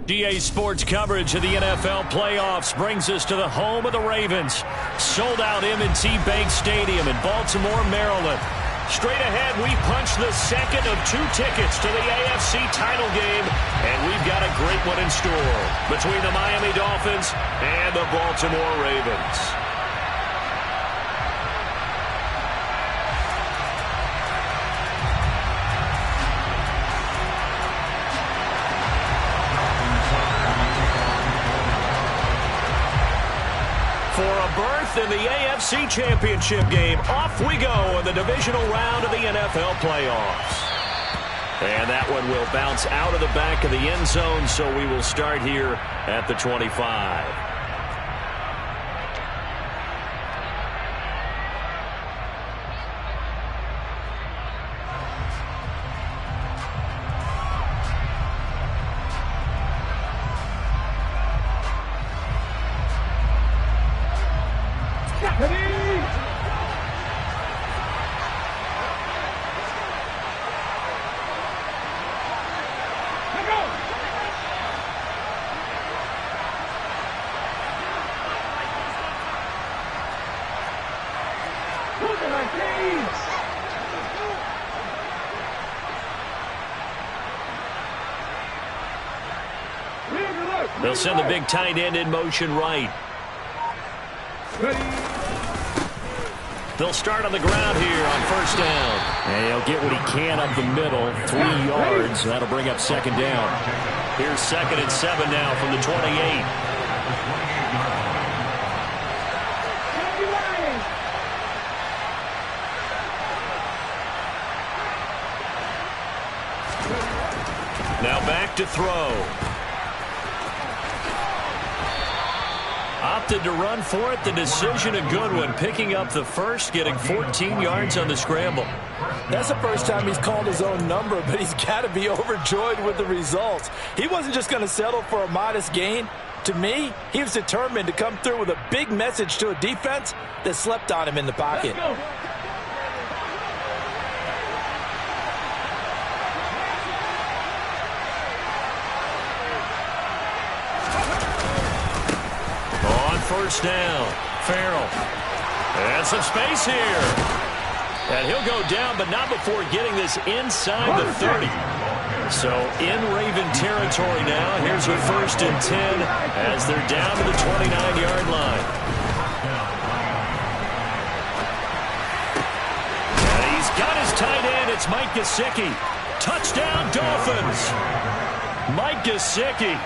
GA Sports coverage of the NFL playoffs brings us to the home of the Ravens. Sold out M&T Bank Stadium in Baltimore, Maryland. Straight ahead, we punch the second of 2 tickets to the AFC title game, and we've got a great one in store between the Miami Dolphins and the Baltimore Ravens. For a berth in the AFC Championship game, off we go in the divisional round of the NFL playoffs. And that one will bounce out of the back of the end zone, so we will start here at the 25. They'll send the big tight end in motion right. They'll start on the ground here on first down. And he'll get what he can up the middle, 3 yards. That'll bring up second down. Here's 2nd and 7 now from the 28. Now back to throw. Opted to run for it. The decision a good one. Picking up the first, getting 14 yards on the scramble. That's the first time he's called his own number, but he's got to be overjoyed with the results. He wasn't just going to settle for a modest gain. To me, he was determined to come through with a big message to a defense that slept on him in the pocket. First down. Farrell. And some space here. And he'll go down, but not before getting this inside the 30. So in Raven territory now. Here's a 1st and 10 as they're down to the 29-yard line. And he's got his tight end. It's Mike Gesicki. Touchdown, Dolphins. Mike Gesicki.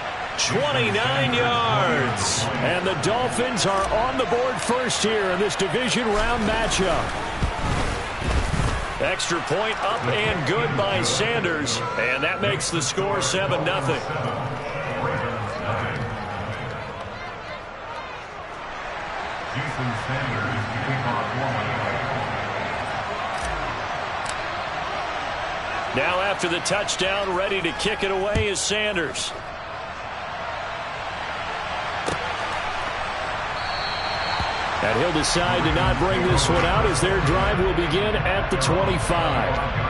29 yards. And the Dolphins are on the board first here in this division round matchup. Extra point up and good by Sanders. And that makes the score 7-0. Now after the touchdown, ready to kick it away is Sanders. And he'll decide to not bring this one out as their drive will begin at the 25.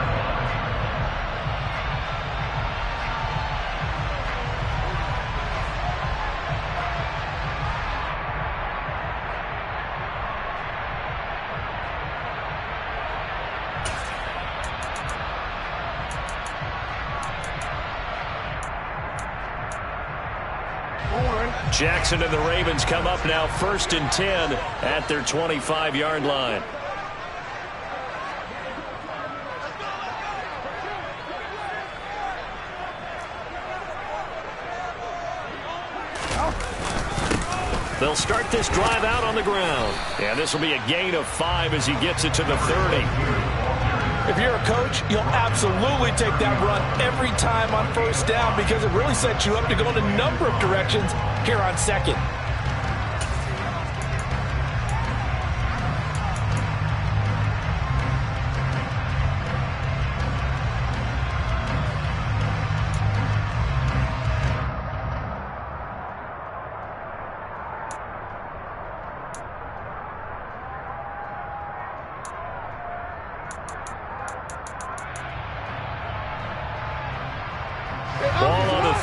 Jackson and the Ravens come up now 1st and 10 at their 25-yard line. They'll start this drive out on the ground. And this will be a gain of 5 as he gets it to the 30. If you're a coach, you'll absolutely take that run every time on first down because it really sets you up to go in a number of directions here on second.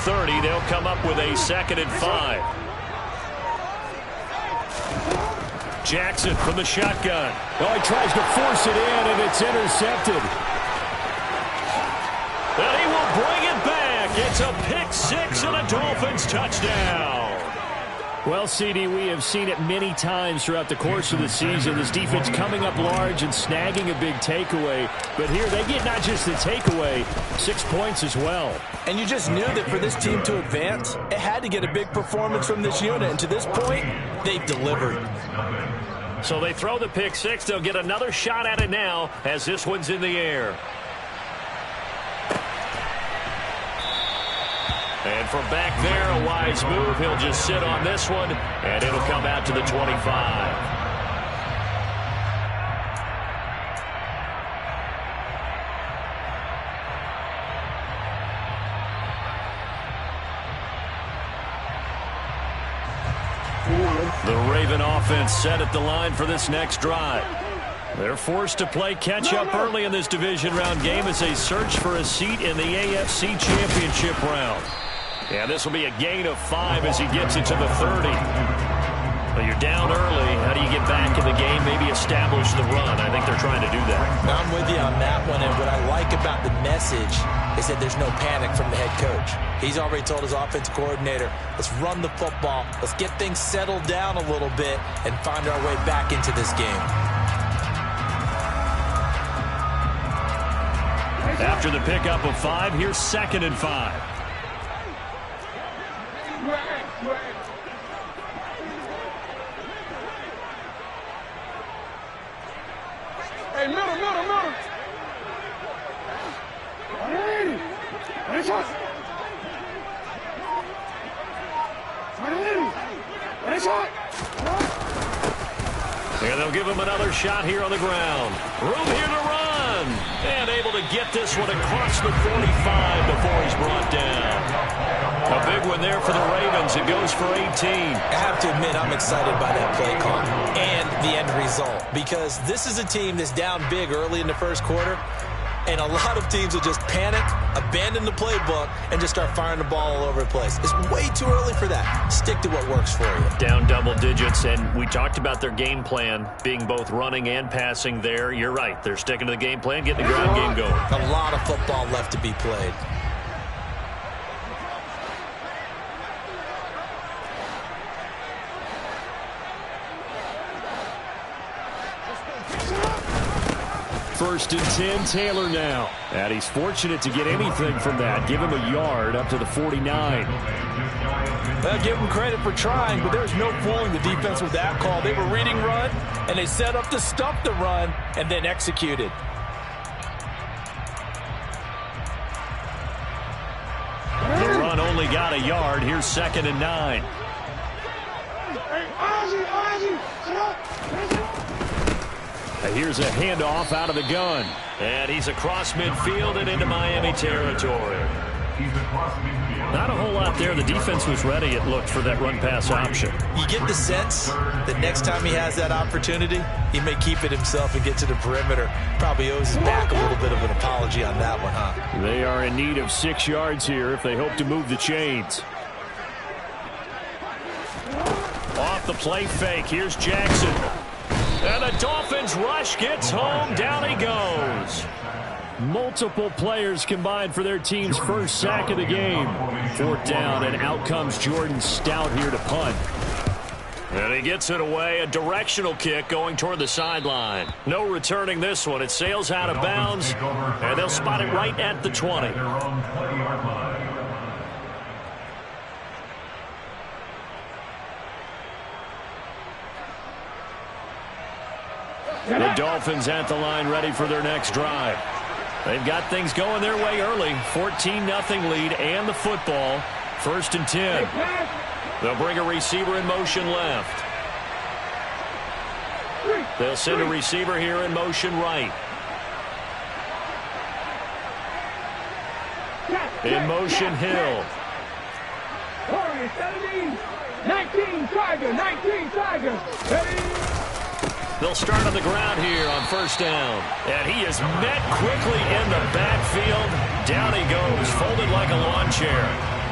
30. They'll come up with a 2nd and 5. Jackson from the shotgun. Oh, he tries to force it in, and it's intercepted. And he will bring it back. It's a pick 6 and a Dolphins touchdown. Well, CD, we have seen it many times throughout the course of the season. This defense coming up large and snagging a big takeaway. But here they get not just the takeaway, 6 points as well. And you just knew that for this team to advance, it had to get a big performance from this unit. And to this point, they've delivered. So they throw the pick 6. They'll get another shot at it now as this one's in the air. And from back there, a wise move. He'll just sit on this one, and it'll come out to the 25. The Raven offense set at the line for this next drive. They're forced to play catch-up early in this division round game as they search for a seat in the AFC Championship round. And this will be a gain of 5 as he gets it to the 30. Well, you're down early. How do you get back in the game? Maybe establish the run. I think they're trying to do that. I'm with you on that one, and what I like about the message is that there's no panic from the head coach. He's already told his offensive coordinator, let's run the football, let's get things settled down a little bit, and find our way back into this game. After the pickup of 5, here's 2nd and 5. Hey, middle. And they'll give him another shot here on the ground. Room here to run. And able to get this one across the 45 before he's brought down. A big one there for the Ravens. It goes for 18. I have to admit, I'm excited by that play call and the end result, because this is a team that's down big early in the first quarter, and a lot of teams will just panic, abandon the playbook, and just start firing the ball all over the place. It's way too early for that. Stick to what works for you. Down double digits, and we talked about their game plan being both running and passing there. You're right. They're sticking to the game plan, getting the ground game going. A lot of football left to be played. First and 10, Taylor now. And he's fortunate to get anything from that. Give him a yard up to the 49. Well, give them credit for trying, but there's no fooling the defense with that call. They were reading run, and they set up to stop the run, and then executed. The run only got a yard. Here's 2nd and 9. Here's a handoff out of the gun. And he's across midfield and into Miami territory. Not a whole lot there. The defense was ready, it looked, for that run-pass option. You get the sense that next time he has that opportunity, he may keep it himself and get to the perimeter. Probably owes his back a little bit of an apology on that one, huh? They are in need of 6 yards here if they hope to move the chains. Off the play fake. Here's Jackson. And the Dolphins rush gets home. Down he goes. Multiple players combined for their team's first sack of the game. 4th down, and out comes Jordan Stout here to punt. And he gets it away. A directional kick going toward the sideline. No returning this one. It sails out of bounds, and they'll spot it right at the 20. The Dolphins at the line ready for their next drive. They've got things going their way early. 14-0 lead and the football. 1st and 10. They'll bring a receiver in motion left. They'll send a receiver here in motion right. In motion, Hill. 17, 19, Tiger, 19, Tiger. They'll start on the ground here on 1st down. And he is met quickly in the backfield. Down he goes, folded like a lawn chair.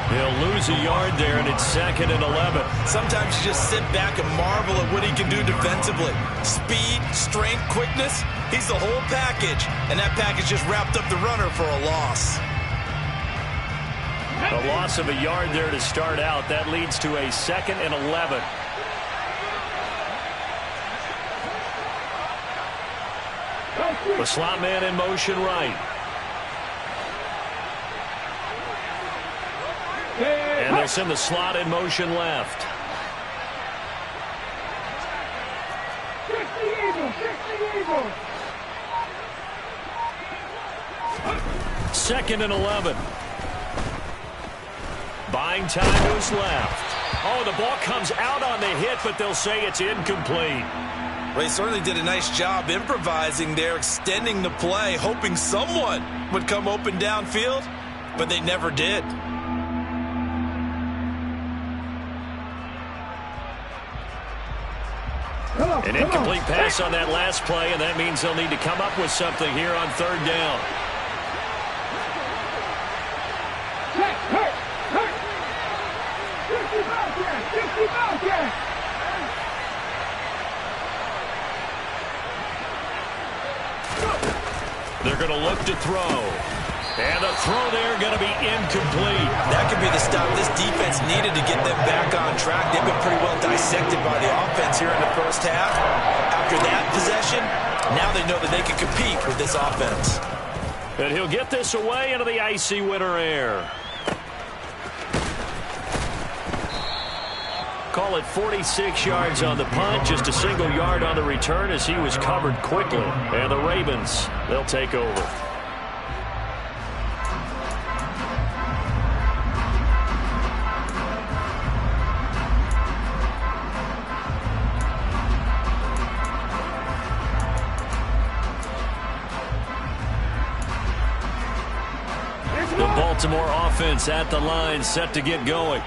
He'll lose a yard there, and it's 2nd and 11. Sometimes you just sit back and marvel at what he can do defensively. Speed, strength, quickness, he's the whole package. And that package just wrapped up the runner for a loss. A loss of a yard there to start out. That leads to a 2nd and 11. The slot man in motion right. And they'll send the slot in motion left. 2nd and 11. Buying time goes left. Oh, the ball comes out on the hit, but they'll say it's incomplete. Well, he certainly did a nice job improvising there, extending the play, hoping someone would come open downfield, but they never did. An incomplete pass on that last play, and that means they'll need to come up with something here on 3rd down. They're going to look to throw. And the throw there going to be incomplete. That could be the stop this defense needed to get them back on track. They've been pretty well dissected by the offense here in the first half. After that possession, now they know that they can compete with this offense. And he'll get this away into the icy winter air. Call it 46 yards on the punt, just a single yard on the return as he was covered quickly. And the Ravens, they'll take over. The Baltimore offense at the line, set to get going.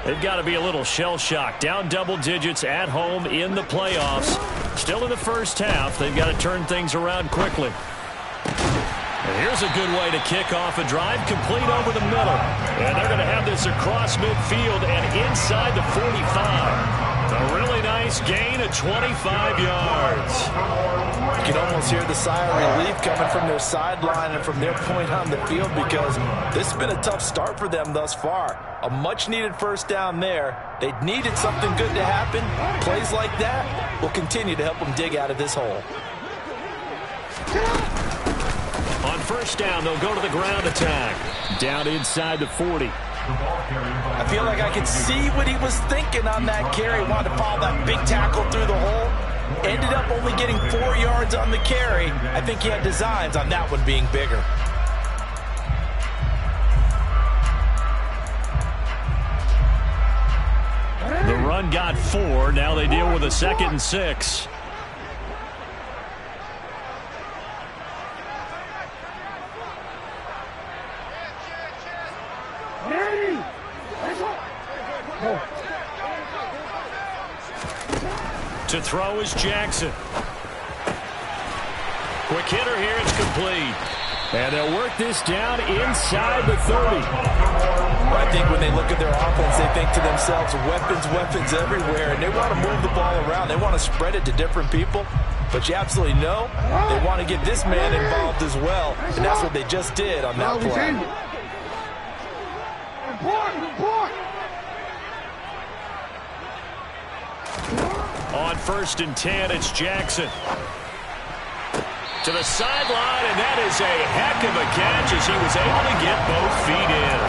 They've got to be a little shell-shocked. Down double digits at home in the playoffs. Still in the first half. They've got to turn things around quickly. And here's a good way to kick off a drive, complete over the middle. And they're going to have this across midfield and inside the 45. A really nice gain of 25 yards. You can almost hear the sigh of relief coming from their sideline and from their point on the field, because this has been a tough start for them thus far. A much-needed first down there. They needed something good to happen. Plays like that will continue to help them dig out of this hole. On first down, they'll go to the ground attack. Down inside the 40. I feel like I can see what he was thinking on that carry. Wanted to follow that big tackle through the hole. Ended up only getting 4 yards on the carry. I think he had designs on that one being bigger. The run got 4. Now they deal with a 2nd and 6. To throw is Jackson. Quick hitter here, it's complete. And they'll work this down inside the 30. I think when they look at their offense, they think to themselves, weapons, weapons everywhere, and they want to move the ball around. They want to spread it to different people. But you absolutely know they want to get this man involved as well, and that's what they just did on that play. On 1st and 10, it's Jackson. To the sideline, and that is a heck of a catch as he was able to get both feet in.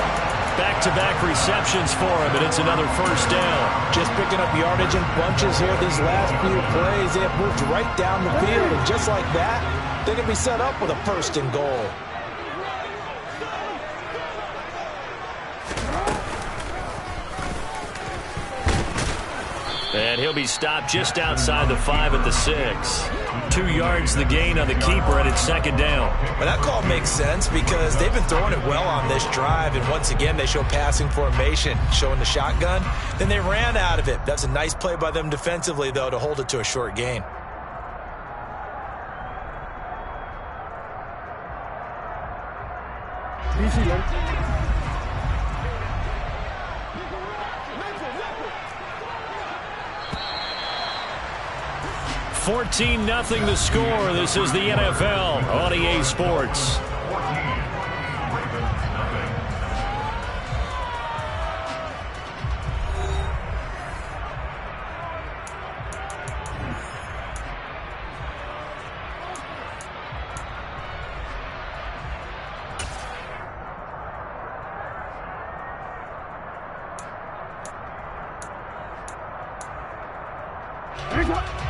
Back-to-back receptions for him, and it's another first down. Just picking up yardage in bunches here these last few plays. They have moved right down the field, and just like that, they can be set up with a 1st and goal. And he'll be stopped just outside the 5 at the 6. 2 yards the gain on the keeper, and it's 2nd down. Well, that call makes sense because they've been throwing it well on this drive, and once again they show passing formation, showing the shotgun. Then they ran out of it. That's a nice play by them defensively, though, to hold it to a short gain. 14-0 the score. This is the NFL on EA Sports.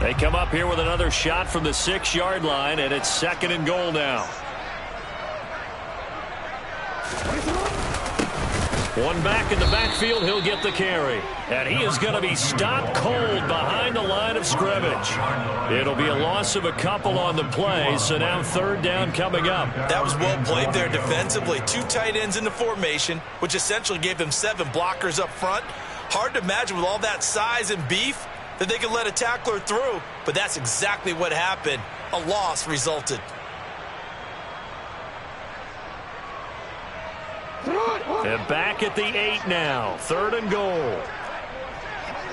They come up here with another shot from the 6-yard line, and it's 2nd and goal now. One back in the backfield, he'll get the carry. And he is going to be stopped cold behind the line of scrimmage. It'll be a loss of a couple on the play, so now 3rd down coming up. That was well played there defensively. 2 tight ends in the formation, which essentially gave them 7 blockers up front. Hard to imagine with all that size and beef that they could let a tackler through, but that's exactly what happened. A loss resulted. And back at the 8 now. 3rd and goal.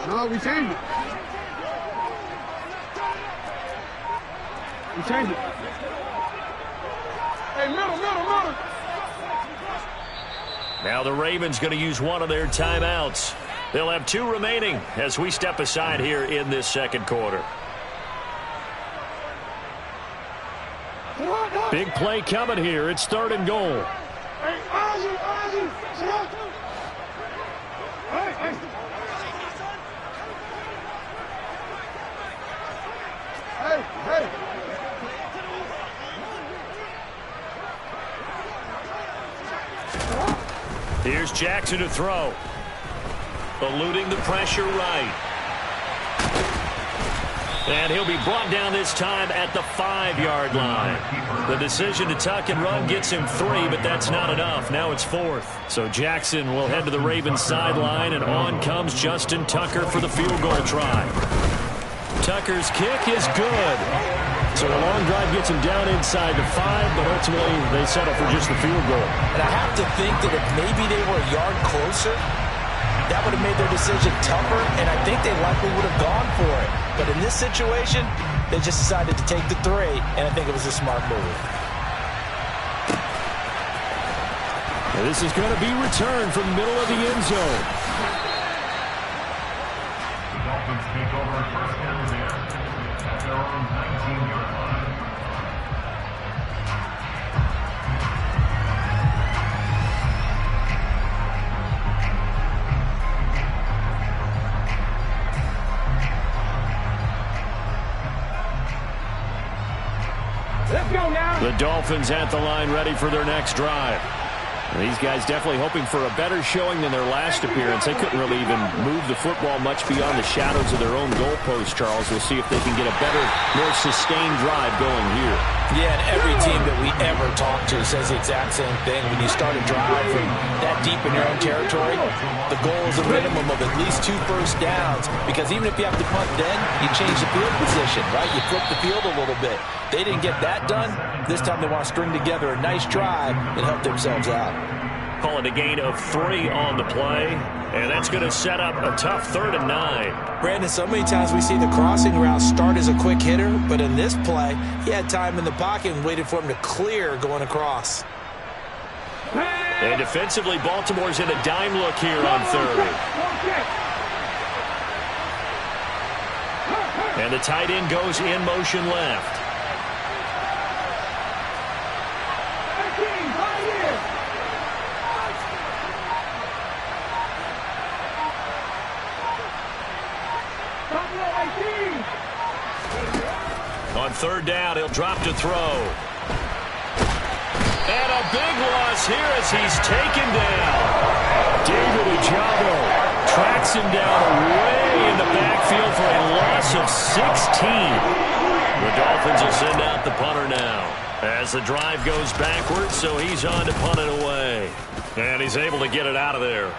No, we changed it. We changed it. Hey, middle. Now the Ravens going to use one of their timeouts. They'll have 2 remaining as we step aside here in this 2nd quarter. Big play coming here. It's 3rd and goal. Hey, Ozzy. Hey. Here's Jackson to throw. Eluding the pressure right. And he'll be brought down this time at the 5-yard line. The decision to tuck and run gets him 3, but that's not enough. Now it's 4th. So Jackson will head to the Ravens sideline, and on comes Justin Tucker for the field goal try. Tucker's kick is good. So a long drive gets him down inside the 5, but ultimately they settle for just the field goal. And I have to think that if maybe they were a yard closer, that would have made their decision tougher, and I think they likely would have gone for it. But in this situation, they just decided to take the 3, and I think it was a smart move. And this is going to be returned from the middle of the end zone. The Dolphins take over 1st down there at their own 19-yard line. Let's go now. The Dolphins at the line ready for their next drive. And these guys definitely hoping for a better showing than their last appearance. They couldn't really even move the football much beyond the shadows of their own goalpost, Charles. We'll see if they can get a better, more sustained drive going here. Yeah, and every team that we ever talk to says the exact same thing. When you start a drive from that deep in your own territory, the goal is a minimum of at least 2 first downs, because even if you have to punt then, you change the field position, right? You flip the field a little bit. They didn't get that done. This time they want to string together a nice drive and help themselves out. Call it a gain of 3 on the play, and that's going to set up a tough 3rd and 9. Brandon, so many times we see the crossing route start as a quick hitter, but in this play, he had time in the pocket and waited for him to clear going across. And defensively, Baltimore's in a dime look here on 3rd. And the tight end goes in motion left. On 3rd down, he'll drop to throw. And a big loss here as he's taken down. David Ojabo Tracks him down way in the backfield for a loss of 16. The Dolphins will send out the punter now as the drive goes backwards, so he's on to punt it away. And he's able to get it out of there.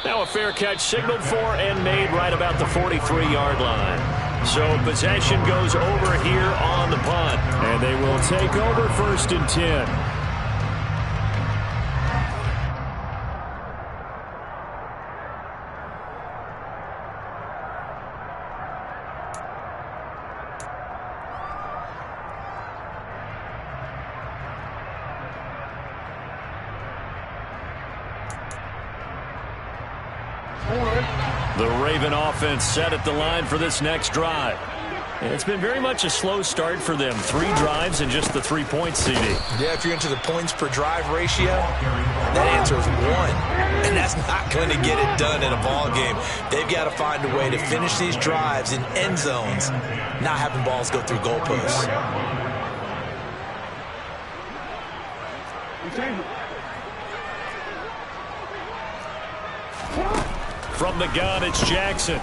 Now a fair catch signaled for and made right about the 43-yard line. So possession goes over here on the punt. And they will take over 1st and 10. The Raven offense set at the line for this next drive. And it's been very much a slow start for them. 3 drives and just the 3 points, CD. Yeah, if you're into the points per drive ratio, that answer is 1. And that's not going to get it done in a ball game. They've got to find a way to finish these drives in end zones, not having balls go through goalposts. From the gun, it's Jackson.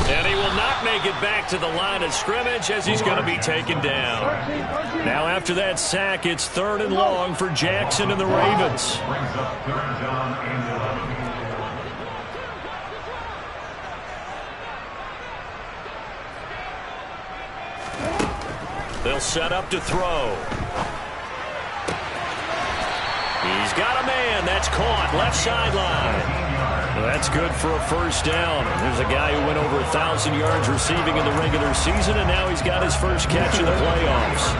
And he will not make it back to the line of scrimmage as he's going to be taken down. Now after that sack, it's 3rd and long for Jackson and the Ravens. They'll set up to throw. He's got a man. That's caught. Left sideline. Well, that's good for a first down. There's a guy who went over 1,000 yards receiving in the regular season, and now he's got his first catch in the playoffs.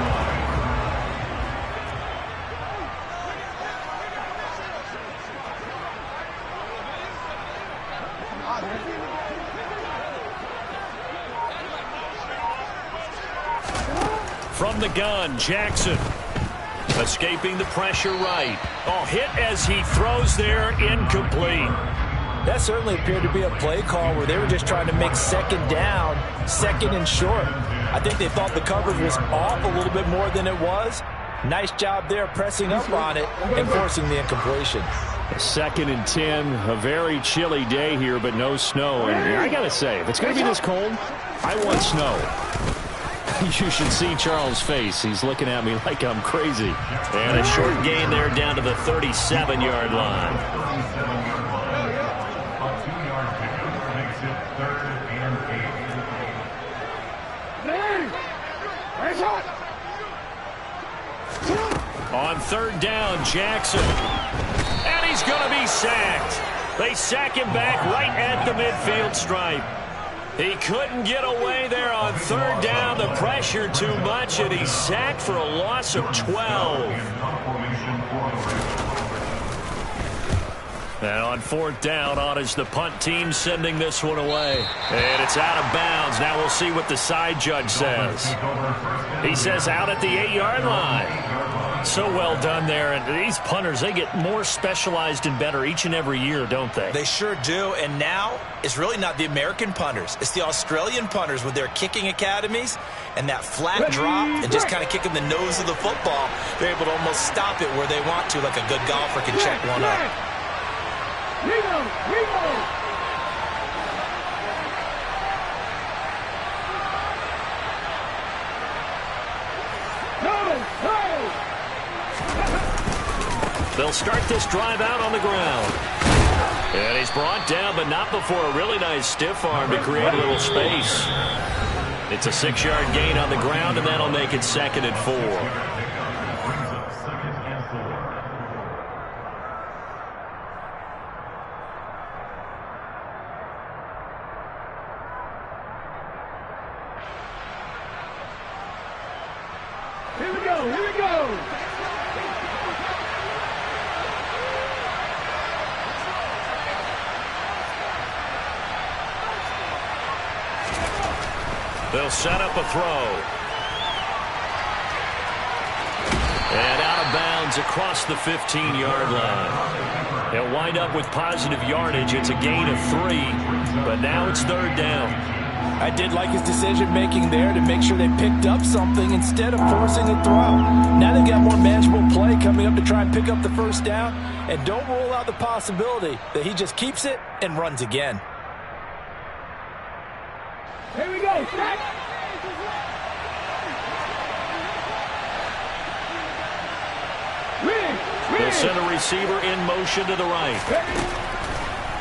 From the gun, Jackson. Escaping the pressure right. Oh, hit as he throws there, incomplete. That certainly appeared to be a play call where they were just trying to make 2nd down, 2nd and short. I think they thought the coverage was off a little bit more than it was. Nice job there pressing up on it and forcing the incompletion. 2nd and 10, a very chilly day here, but no snow. And I got to say, if it's going to be this cold, I want snow. You should see Charles' face. He's looking at me like I'm crazy. And a short gain there down to the 37-yard line. On 3rd down, Jackson. And he's going to be sacked. They sack him back right at the midfield stripe. He couldn't get away there on 3rd down. The pressure too much, and he's sacked for a loss of 12. And on 4th down, on is the punt team sending this one away. And it's out of bounds. Now we'll see what the side judge says. He says out at the 8-yard line. So well done there. And these punters, they get more specialized and better each and every year, don't they? They sure do. And now it's really not the American punters. It's the Australian punters with their kicking academies and that flat drop and just kind of kicking the nose of the football. They're able to almost stop it where they want to, like a good golfer can check one up. They'll start this drive out on the ground. And he's brought down, but not before a really nice stiff arm to create a little space. It's a 6-yard gain on the ground, and that'll make it 2nd and 4. Here we go, here we go. They'll set up a throw. And out of bounds across the 15-yard line. They'll wind up with positive yardage. It's a gain of 3, but now it's 3rd down. I did like his decision-making there to make sure they picked up something instead of forcing a throw. Now they've got more manageable play coming up to try and pick up the 1st down. And don't rule out the possibility that he just keeps it and runs again. Here we go, Stack. They'll send a receiver in motion to the right.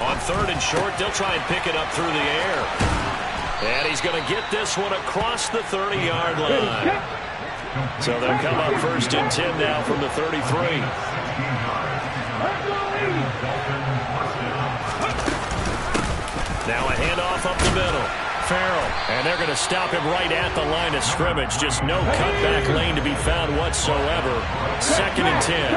On 3rd and short, they'll try and pick it up through the air. And he's going to get this one across the 30-yard line. So they'll come up 1st and 10 now from the 33. Now a handoff up the middle. Farrell, and they're going to stop him right at the line of scrimmage. Just no cutback lane to be found whatsoever. 2nd and 10.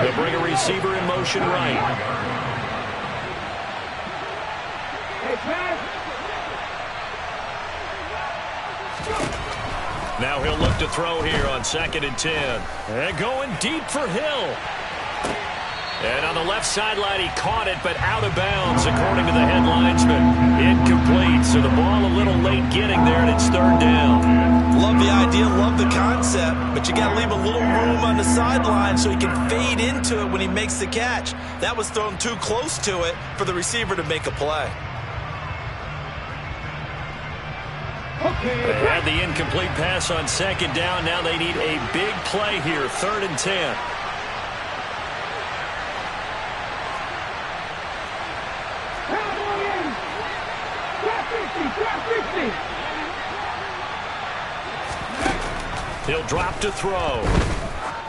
They'll bring a receiver in motion right. Now he'll look to throw here on 2nd and 10. And going deep for Hill. And on the left sideline, he caught it, but out of bounds, according to the head linesman. Incomplete, so the ball a little late getting there, and it's 3rd down. Love the idea, love the concept, but you got to leave a little room on the sideline so he can fade into it when he makes the catch. That was thrown too close to it for the receiver to make a play. They had the incomplete pass on 2nd down. Now they need a big play here, 3rd and 10. He'll drop to throw.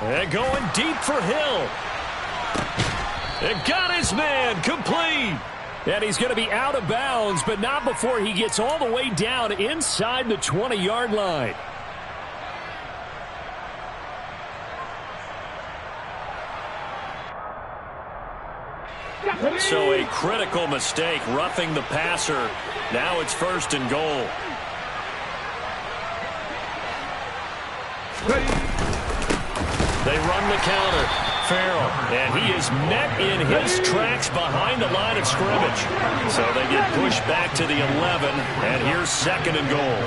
And going deep for Hill. And got his man, complete. And he's going to be out of bounds, but not before he gets all the way down inside the 20-yard line. So a critical mistake, roughing the passer. Now it's 1st and goal. They run the counter. Farrell, and he is met in his tracks behind the line of scrimmage. So they get pushed back to the 11, and here's 2nd and goal.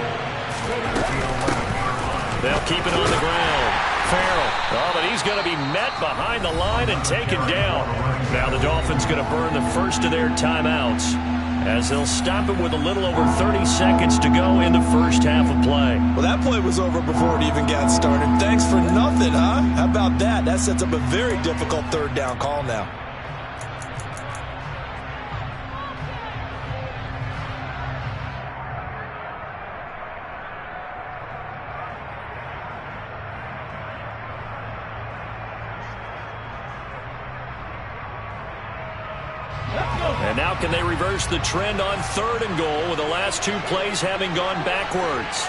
They'll keep it on the ground. Farrell, oh, but he's going to be met behind the line and taken down. Now the Dolphins going to burn the first of their timeouts, as they'll stop it with a little over 30 seconds to go in the first half of play. Well, that play was over before it even got started. Thanks for nothing, huh? How about that? That sets up a very difficult 3rd down call now. And now can they reverse the trend on 3rd and goal with the last 2 plays having gone backwards?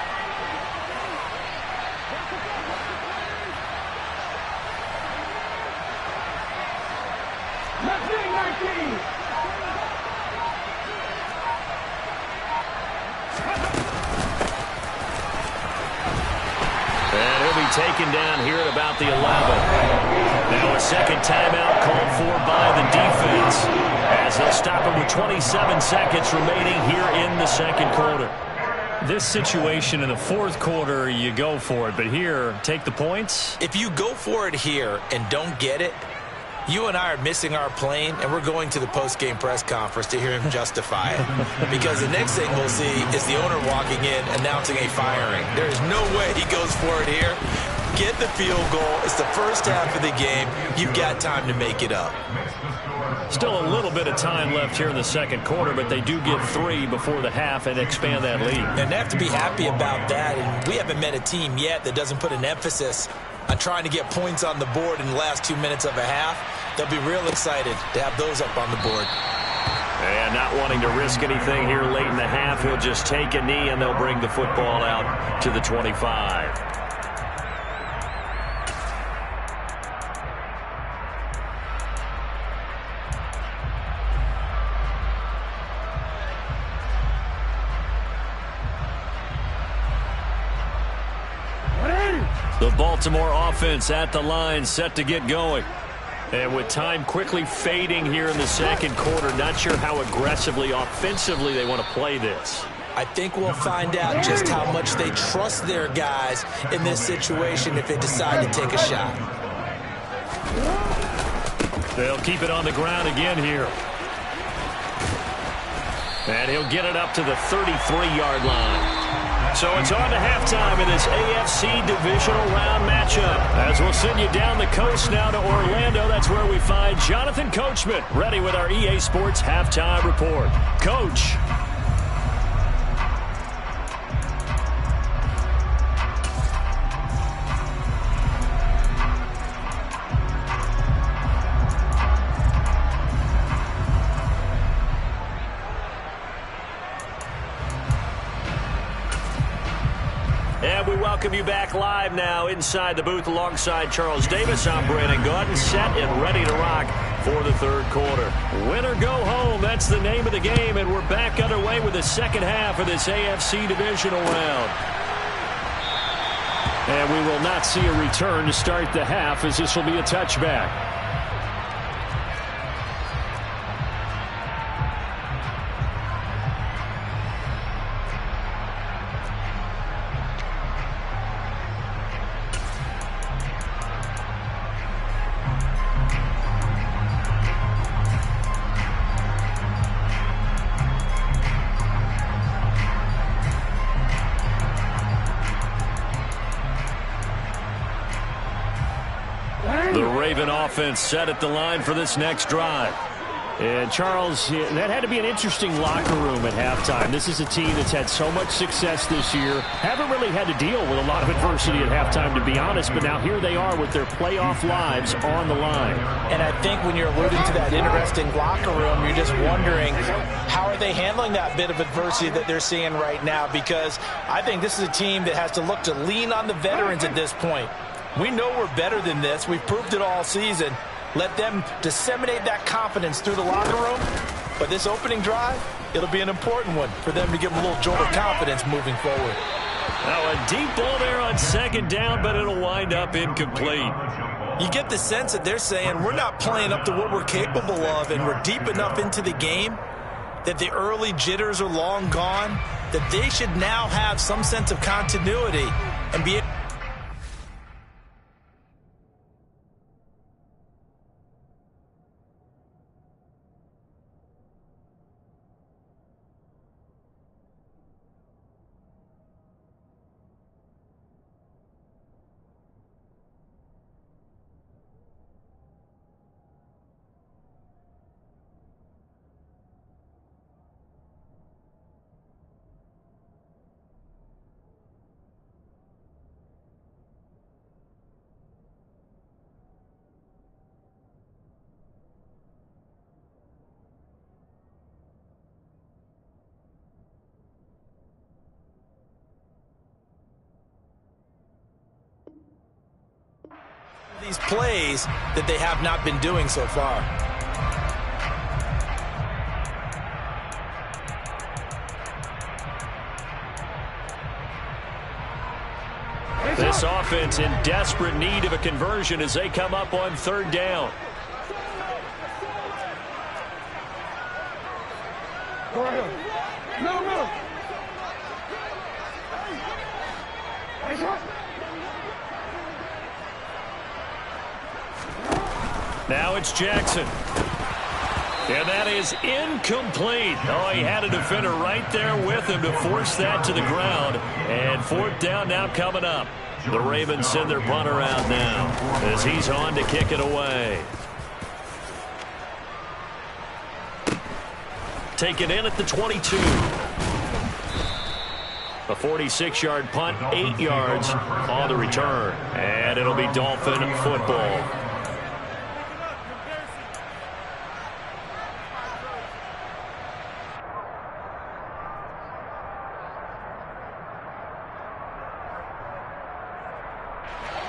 And he'll be taken down here at about the 11. Now a 2nd timeout called for by the defense, as they'll stop it with 27 seconds remaining here in the 2nd quarter. This situation in the 4th quarter, you go for it. But here, take the points. If you go for it here and don't get it, you and I are missing our plane, and we're going to the post-game press conference to hear him justify it. Because the next thing we'll see is the owner walking in announcing a firing. There is no way he goes for it here. Get the field goal. It's the first half of the game. You've got time to make it up. Still a little bit of time left here in the 2nd quarter, but they do get 3 before the half and expand that lead. And they have to be happy about that. And we haven't met a team yet that doesn't put an emphasis on trying to get points on the board in the last 2 minutes of a half. They'll be real excited to have those up on the board. And not wanting to risk anything here late in the half, he'll just take a knee, and they'll bring the football out to the 25. The Baltimore offense at the line, set to get going. And with time quickly fading here in the 2nd quarter, not sure how aggressively, offensively they want to play this. I think we'll find out just how much they trust their guys in this situation if they decide to take a shot. They'll keep it on the ground again here. And he'll get it up to the 33-yard line. So it's on to halftime in this AFC divisional round matchup. As we'll send you down the coast now to Orlando, that's where we find Jonathan Coachman, ready with our EA Sports halftime report. Coach. welcome you back live now inside the booth alongside Charles Davis. I'm Brandon Gaudin, set and ready to rock for the third quarter. Win or go home, that's the name of the game, and we're back underway with the second half of this AFC divisional round. And we will not see a return to start the half, as this will be a touchback. The Raven offense set at the line for this next drive. And, Charles, that had to be an interesting locker room at halftime. This is a team that's had so much success this year. Haven't really had to deal with a lot of adversity at halftime, to be honest. But now here they are with their playoff lives on the line. And I think when you're alluding to that interesting locker room, you're just wondering, how are they handling that bit of adversity that they're seeing right now? Because I think this is a team that has to look to lean on the veterans at this point. We know we're better than this. We've proved it all season. Let them disseminate that confidence through the locker room. But this opening drive, it'll be an important one for them to give them a little jolt of confidence moving forward. Now a deep ball there on second down, but it'll wind up incomplete. You get the sense that they're saying we're not playing up to what we're capable of, and we're deep enough into the game that the early jitters are long gone, that they should now have some sense of continuity and be able. These plays that they have not been doing so far. This offense in desperate need of a conversion as they come up on third down. Now it's Jackson. And that is incomplete. Oh, he had a defender right there with him to force that to the ground. And fourth down now coming up. The Ravens send their punter out now as he's on to kick it away. Taken in at the 22. A 46-yard punt, 8 yards on the return. And it'll be Dolphin football.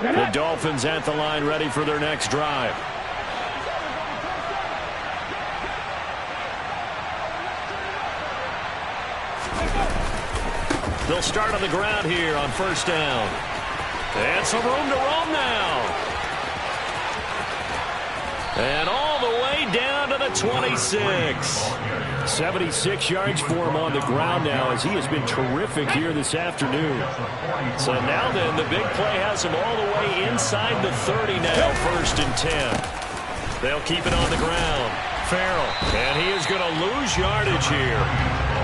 The Dolphins at the line ready for their next drive. They'll start on the ground here on first down. And some room to roam now. And all the way down to the 26. 76 yards for him on the ground now as he has been terrific here this afternoon. So now then, the big play has him all the way inside the 30 now, first and 10. They'll keep it on the ground. Farrell, and he is going to lose yardage here.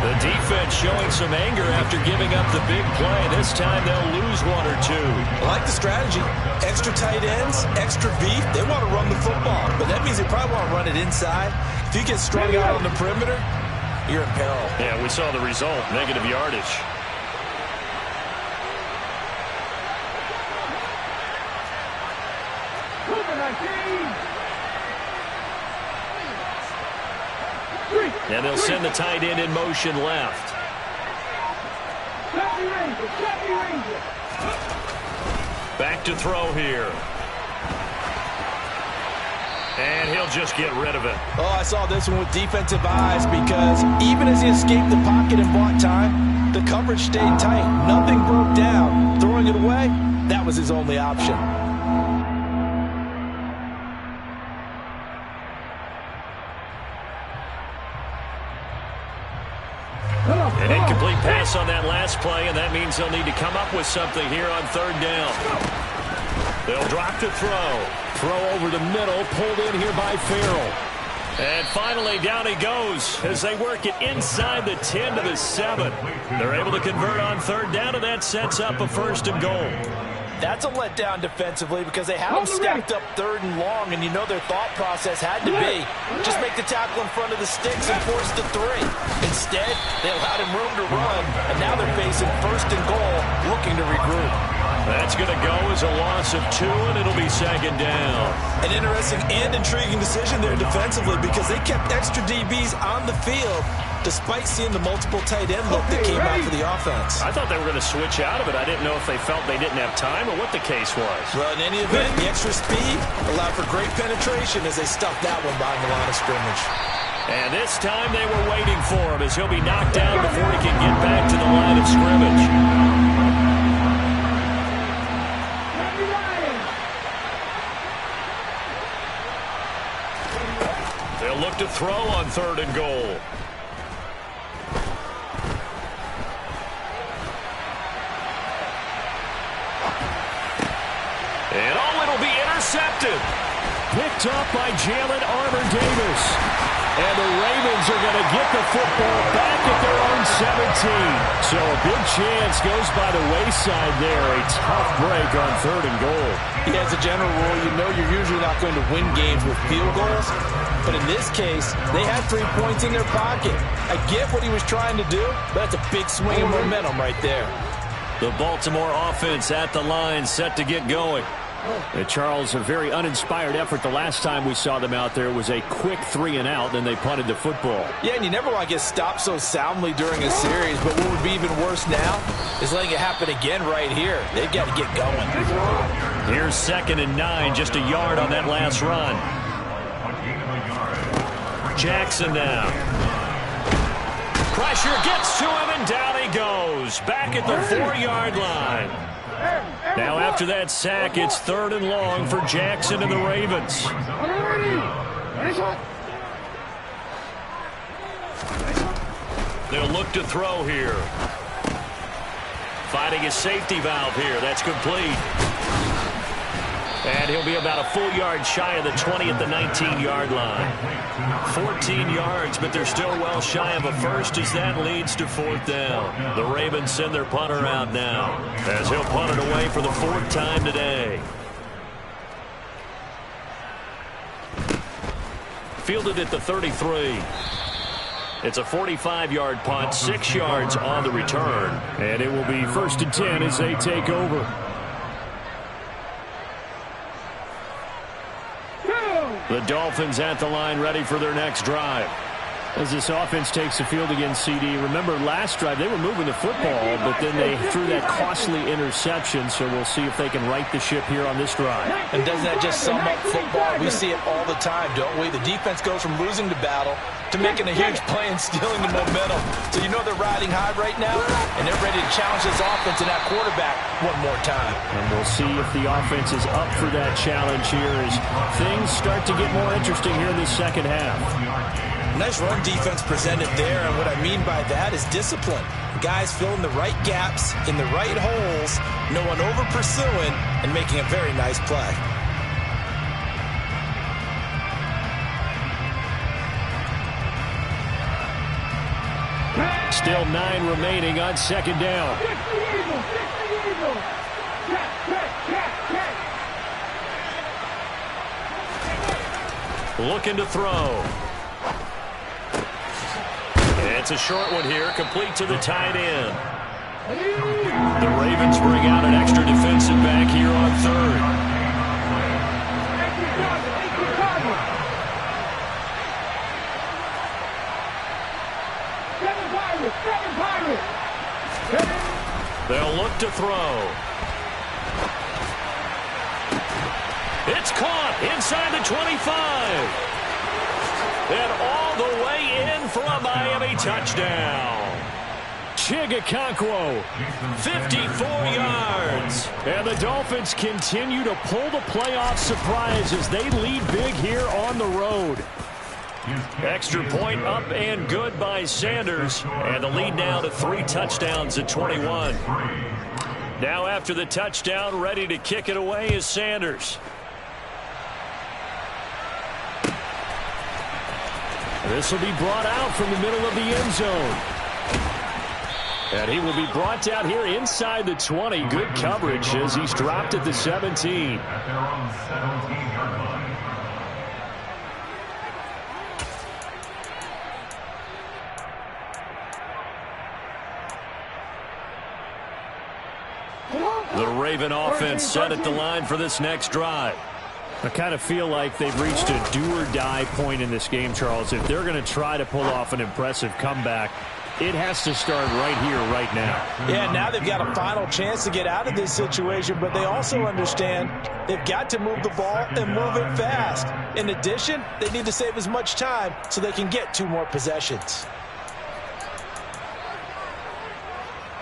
The defense showing some anger after giving up the big play. This time they'll lose one or two. I like the strategy. Extra tight ends, extra beef. They want to run the football, but that means they probably want to run it inside. If you get strung out on the perimeter, you're in peril. Yeah, we saw the result, negative yardage. And they'll send the tight end in motion left. Back to throw here. And he'll just get rid of it. Oh, I saw this one with defensive eyes because even as he escaped the pocket and bought time, the coverage stayed tight. Nothing broke down. Throwing it away, that was his only option. An incomplete pass on that last play, and that means they'll need to come up with something here on third down. They'll drop to throw. Throw over the middle, pulled in here by Farrell. And finally, down he goes as they work it inside the 10 to the 7. They're able to convert on third down, and that sets up a 1st and goal. That's a letdown defensively because they have them stacked up 3rd and long, and you know their thought process had to be just make the tackle in front of the sticks and force the 3. Instead, they allowed him room to run, and now they're facing 1st and goal, looking to regroup. That's going to go as a loss of 2, and it'll be 2nd down. An interesting and intriguing decision there defensively because they kept extra DBs on the field despite seeing the multiple tight end look that came out for the offense. I thought they were going to switch out of it. I didn't know if they felt they didn't have time or what the case was. Well, in any event, the extra speed allowed for great penetration as they stuffed that one behind the line of scrimmage. And this time they were waiting for him as he'll be knocked down before he can get back to the line of scrimmage. They'll look to throw on 3rd and goal. And it'll be intercepted. Picked up by Jalen Armour-Davis. And the Ravens are going to get the football back at their own 17. So a big chance goes by the wayside there. A tough break on 3rd and goal. Yeah, as a general rule, you know you're usually not going to win games with field goals. But in this case, they had 3 points in their pocket. I get what he was trying to do, but that's a big swing of momentum right there. The Baltimore offense at the line, set to get going. And Charles, a very uninspired effort the last time we saw them out there. It was a quick 3 and out, then they punted the football. Yeah, and you never want to get stopped so soundly during a series, but what would be even worse now is letting it happen again right here. They've got to get going. Here's 2nd and 9, just a yard on that last run. Jackson now. Pressure gets to him, and down he goes. Back at the 4-yard line. Now after that sack, it's 3rd and long for Jackson and the Ravens. They'll look to throw here. Finding a safety valve here. That's complete. And he'll be about a full yard shy of the 20 at the 19-yard line. 14 yards, but they're still well shy of a first as that leads to 4th down. The Ravens send their punter out now as he'll punt it away for the 4th time today. Fielded at the 33. It's a 45-yard punt, 6 yards on the return. And it will be 1st and 10 as they take over. The Dolphins at the line ready for their next drive. As this offense takes the field against CD, remember last drive they were moving the football, but then they threw that costly interception, so we'll see if they can right the ship here on this drive. And doesn't that just sum up football? We see it all the time, don't we? The defense goes from losing the battle to making a huge play and stealing the momentum. So you know they're riding high right now, and they're ready to challenge this offense and that quarterback one more time. And we'll see if the offense is up for that challenge here as things start to get more interesting here in the second half. Nice run defense presented there, and what I mean by that is discipline. Guys filling the right gaps in the right holes, no one over pursuing, and making a very nice play. Still 9 remaining on 2nd down. Looking to throw. It's a short one here, complete to the tight end. The Ravens bring out an extra defensive back here on 3rd. They'll look to throw. Inside the 25. And all the way in for a Miami touchdown. Chigakonkwo, 54 yards. And the Dolphins continue to pull the playoff surprise as they lead big here on the road. Extra point up and good by Sanders. And the lead now to 3 touchdowns at 21. Now after the touchdown, ready to kick it away is Sanders. This will be brought out from the middle of the end zone. And he will be brought down here inside the 20. Good coverage as he's dropped at the 17. At their own 17-yard line. The Raven offense set at the line for this next drive. I kind of feel like they've reached a do-or-die point in this game, Charles. If they're going to try to pull off an impressive comeback, it has to start right here, right now. Yeah, now they've got a final chance to get out of this situation, but they also understand they've got to move the ball and move it fast. In addition, they need to save as much time so they can get 2 more possessions.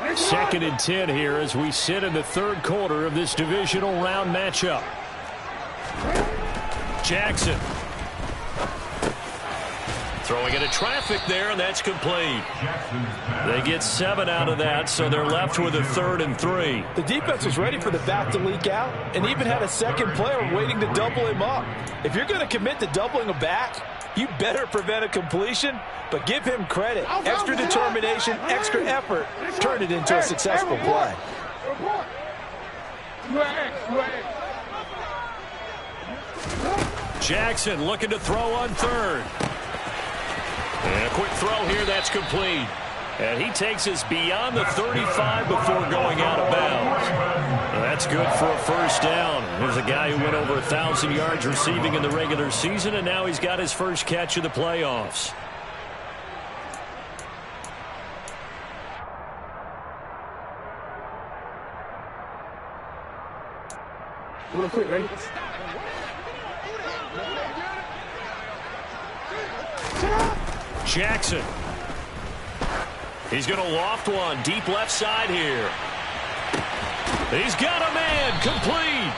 2nd and 10 here as we sit in the 3rd quarter of this divisional round matchup. Jackson. Throwing into traffic there, and that's complete. They get 7 out of that, so they're left with a 3rd and 3. The defense was ready for the back to leak out and even had a second player waiting to double him up. If you're going to commit to doubling a back, you better prevent a completion, but give him credit. Extra determination, extra effort, turn it into a successful play. Jackson looking to throw on 3rd. And a quick throw here, that's complete. And he takes us beyond the 35 before going out of bounds. That's good for a first down. There's a guy who went over 1,000 yards receiving in the regular season, and now he's got his first catch of the playoffs. Real quick, ready? Jackson. He's going to loft one deep left side here. He's got a man, complete.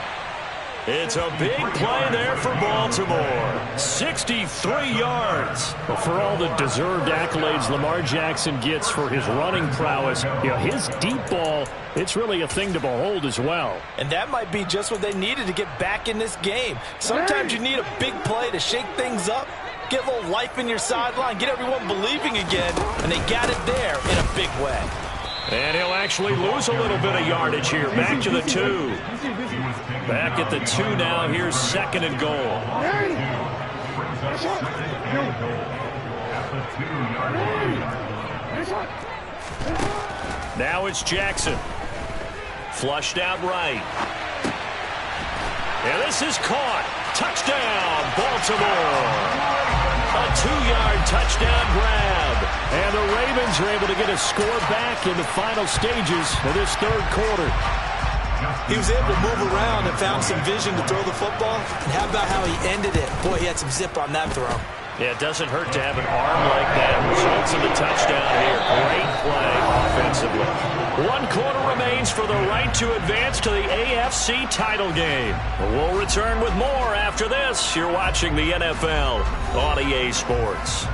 It's a big play there for Baltimore. 63 yards. Well, for all the deserved accolades Lamar Jackson gets for his running prowess, his deep ball, it's really a thing to behold as well. And that might be just what they needed to get back in this game. Sometimes you need a big play to shake things up, get a little life in your sideline, get everyone believing again, and they got it there in a big way. And he'll actually lose a little bit of yardage here. Back to the 2. Back at the 2 now. Here's 2nd and goal. Now it's Jackson. Flushed out right. And this is caught. Touchdown, Baltimore. A 2-yard touchdown grab. And the Ravens are able to get a score back in the final stages of this 3rd quarter. He was able to move around and found some vision to throw the football. And how about how he ended it? Boy, he had some zip on that throw. Yeah, it doesn't hurt to have an arm like that. Results in the touchdown here. Great play offensively. 1 quarter remains for the right to advance to the AFC title game. We'll return with more after this. You're watching the NFL on EA Sports.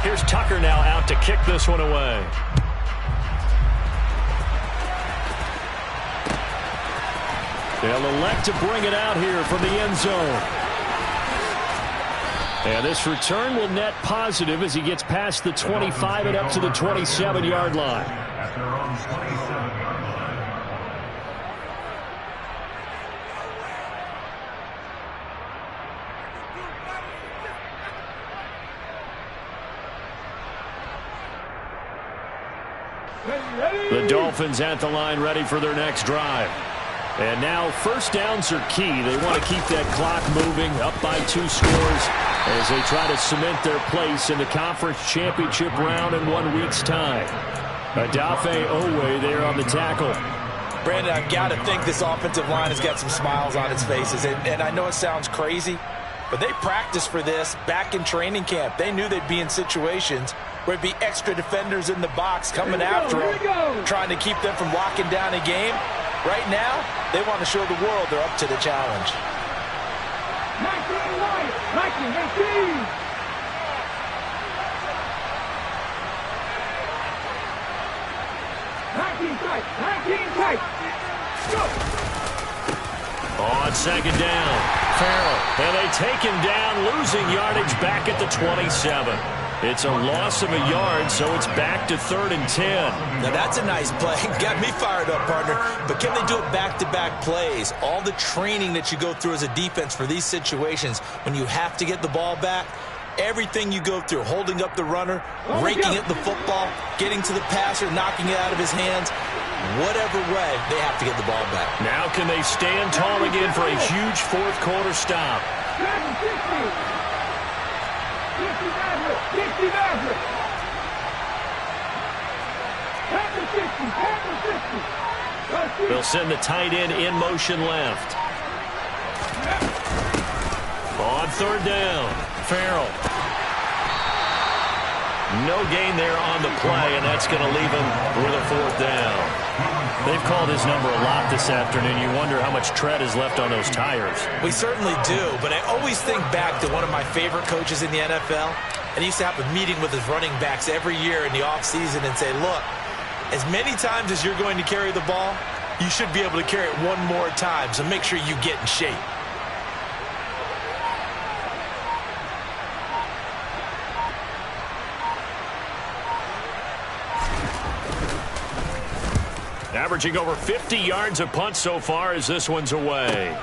Here's Tucker now out to kick this one away. They'll elect to bring it out here from the end zone. And this return will net positive as he gets past the 25 and up to the 27-yard line. At their own 27-yard line. The Dolphins at the line ready for their next drive. And now first downs are key. They want to keep that clock moving, up by 2 scores as they try to cement their place in the conference championship round in 1 week's time. Adafe Owe there on the tackle. Brandon, I've got to think this offensive line has got some smiles on its faces. And I know it sounds crazy, but they practiced for this back in training camp. They knew they'd be in situations where it'd be extra defenders in the box coming after them, trying to keep them from locking down a game. Right now, they want to show the world they're up to the challenge. 19 right, 19, 18. Go. On second down, Farrell. And they take him down, losing yardage back at the 27. It's a loss of a yard, so it's back to 3rd and 10. Now that's a nice play. Got me fired up, partner. But can they do it back-to-back plays? All the training that you go through as a defense for these situations, when you have to get the ball back, everything you go through, holding up the runner, raking at the football, getting to the passer, knocking it out of his hands, whatever way, they have to get the ball back. Now can they stand tall again for a huge fourth-quarter stop? 60 Maverick. They'll send the tight end in motion left. On 3rd down, Farrell. No gain there on the play, and that's going to leave him with a 4th down. They've called his number a lot this afternoon. You wonder how much tread is left on those tires. We certainly do, but I always think back to one of my favorite coaches in the NFL, and he used to have a meeting with his running backs every year in the offseason and say, look, as many times as you're going to carry the ball, you should be able to carry it one more time, so make sure you get in shape. Averaging over 50 yards a punt so far as this one's away.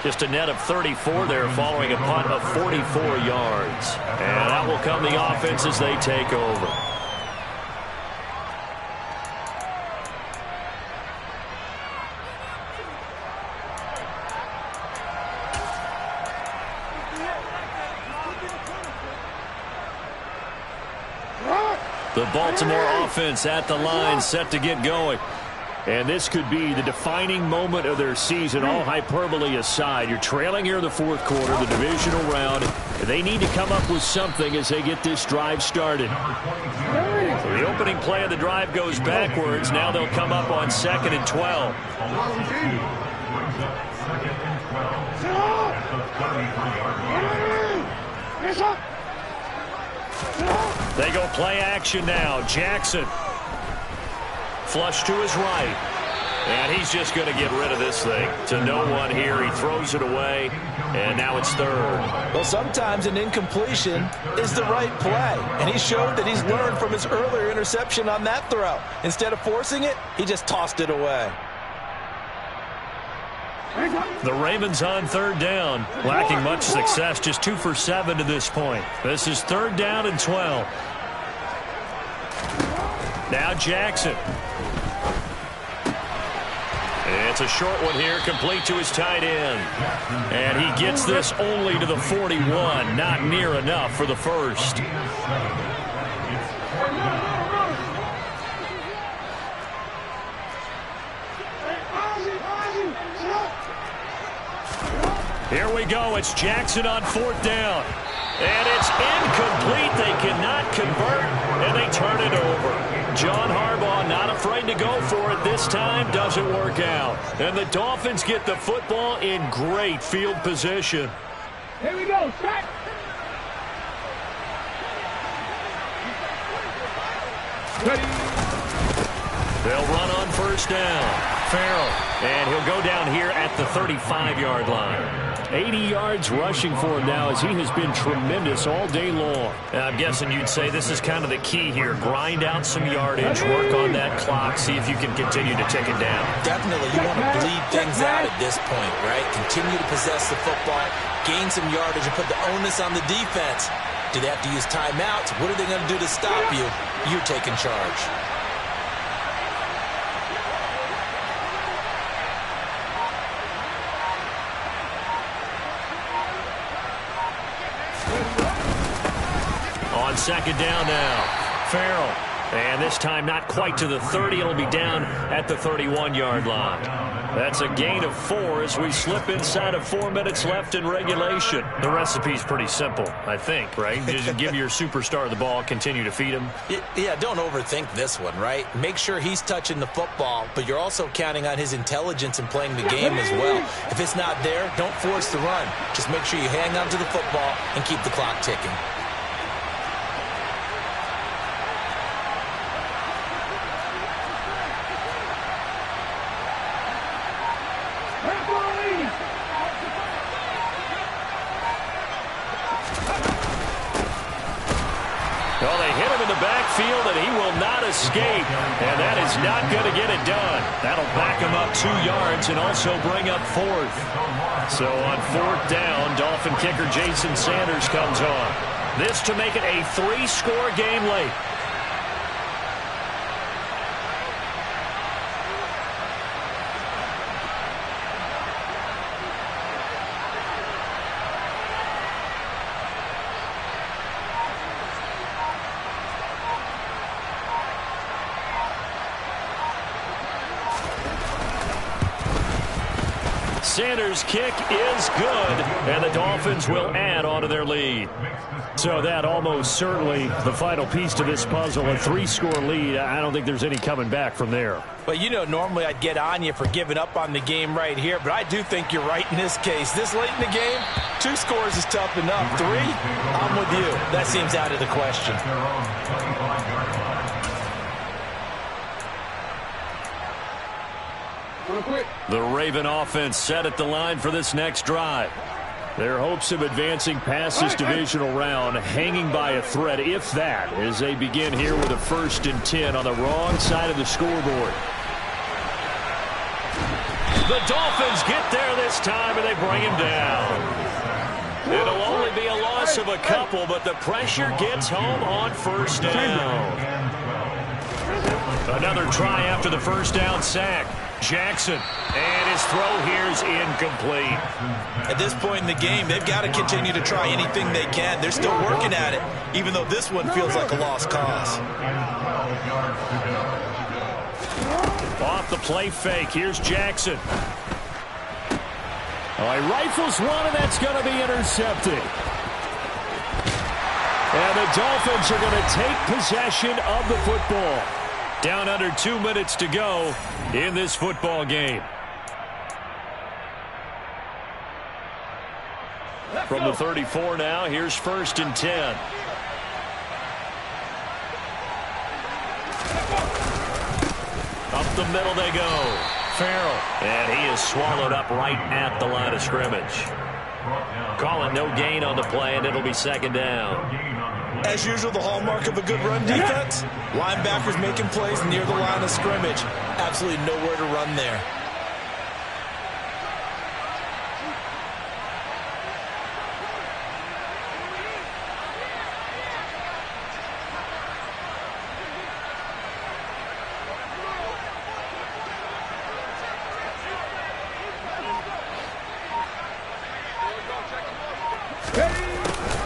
Just a net of 34 there following a punt of 44 yards. And that will come the offense as they take over. The Baltimore offense at the line, set to get going. And this could be the defining moment of their season, all hyperbole aside. You're trailing here in the 4th quarter, the divisional round. They need to come up with something as they get this drive started. So the opening play of the drive goes backwards. Now they'll come up on 2nd and 12. They go play action now. Jackson. Flush to his right. And he's just going to get rid of this thing. To no one here. He throws it away. And now it's 3rd. Well, sometimes an incompletion is the right play. And he showed that he's learned from his earlier interception on that throw. Instead of forcing it, he just tossed it away. The Ravens on 3rd down. Lacking much success. Just 2 for 7 to this point. This is 3rd down and 12. Now Jackson. It's a short one here, complete to his tight end. And he gets this only to the 41. Not near enough for the first. Here we go. It's Jackson on 4th down. And it's incomplete. They cannot convert, and they turn it over. John Harbaugh not afraid to go for it this time. Doesn't work out. And the Dolphins get the football in great field position. Here we go. Set. Ready. They'll run on first down. Farrell. And he'll go down here at the 35-yard line. 80 yards rushing for him now as he has been tremendous all day long. I'm guessing you'd say this is kind of the key here. Grind out some yardage, work on that clock, see if you can continue to tick it down. Definitely, you want to bleed things out at this point, right? Continue to possess the football, gain some yardage, and put the onus on the defense. Do they have to use timeouts? What are they going to do to stop you? You're taking charge. On second down now, Farrell. And this time not quite to the 30. It'll be down at the 31-yard line. That's a gain of 4 as we slip inside of 4 minutes left in regulation. The recipe's pretty simple, I think, right? Just give your superstar the ball, continue to feed him. Yeah, don't overthink this one, right? Make sure he's touching the football, but you're also counting on his intelligence in playing the game as well. If it's not there, don't force the run. Just make sure you hang on to the football and keep the clock ticking. Well, they hit him in the backfield, and he will not escape. And that is not going to get it done. That'll back him up 2 yards and also bring up 4th. So on 4th down, Dolphin kicker Jason Sanders comes on. This to make it a 3-score game late. Sanders' kick is good, and the Dolphins will add on to their lead. So that almost certainly the final piece to this puzzle, a 3-score lead. I don't think there's any coming back from there. But, you know, normally I'd get on you for giving up on the game right here, but I do think you're right in this case. This late in the game, 2 scores is tough enough. 3, I'm with you. That seems out of the question. The Raven offense set at the line for this next drive. Their hopes of advancing past this divisional round hanging by a thread, if that, as they begin here with a 1st and 10 on the wrong side of the scoreboard. The Dolphins get there this time, and they bring him down. It'll only be a loss of a couple, but the pressure gets home on 1st down. Another try after the 1st down sack. Jackson, and his throw here is incomplete. At this point in the game, they've got to continue to try anything they can. They're still working at it, even though this one feels like a lost cause. Off the play fake, here's Jackson. He rifles one, and that's going to be intercepted. And the Dolphins are going to take possession of the football. Down under 2 minutes to go in this football game. From the 34 now, here's 1st and 10. Up the middle they go. Farrell. And he is swallowed up right at the line of scrimmage. Call it no gain on the play, and it'll be 2nd down. As usual, the hallmark of a good run defense, linebackers making plays near the line of scrimmage. Absolutely nowhere to run there.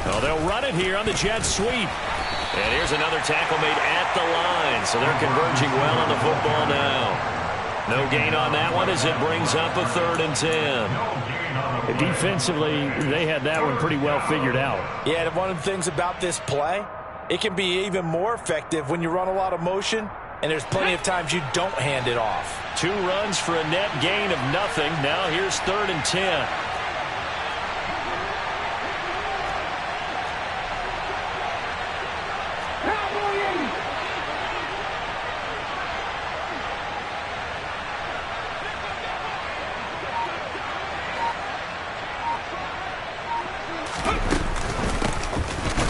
Well, they'll run it here on the jet sweep. And here's another tackle made at the line. So they're converging well on the football now. No gain on that one as it brings up a 3rd and 10. Defensively, they had that one pretty well figured out. Yeah, and one of the things about this play, it can be even more effective when you run a lot of motion, and there's plenty of times you don't hand it off. 2 runs for a net gain of nothing. Now here's 3rd and 10.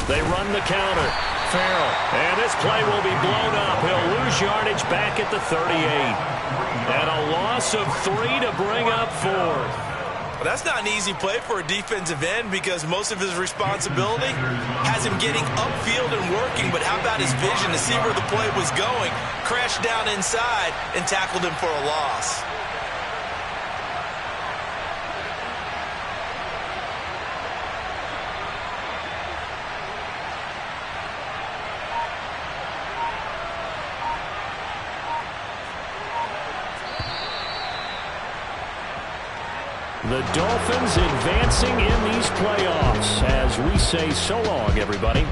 They run the counter. Farrell. And this play will be blown up. He'll lose yardage back at the 38. And a loss of 3 to bring up 4th. Well, that's not an easy play for a defensive end because most of his responsibility has him getting upfield and working. But how about his vision to see where the play was going, crashed down inside, and tackled him for a loss? The Dolphins advancing in these playoffs as we say so long, everybody.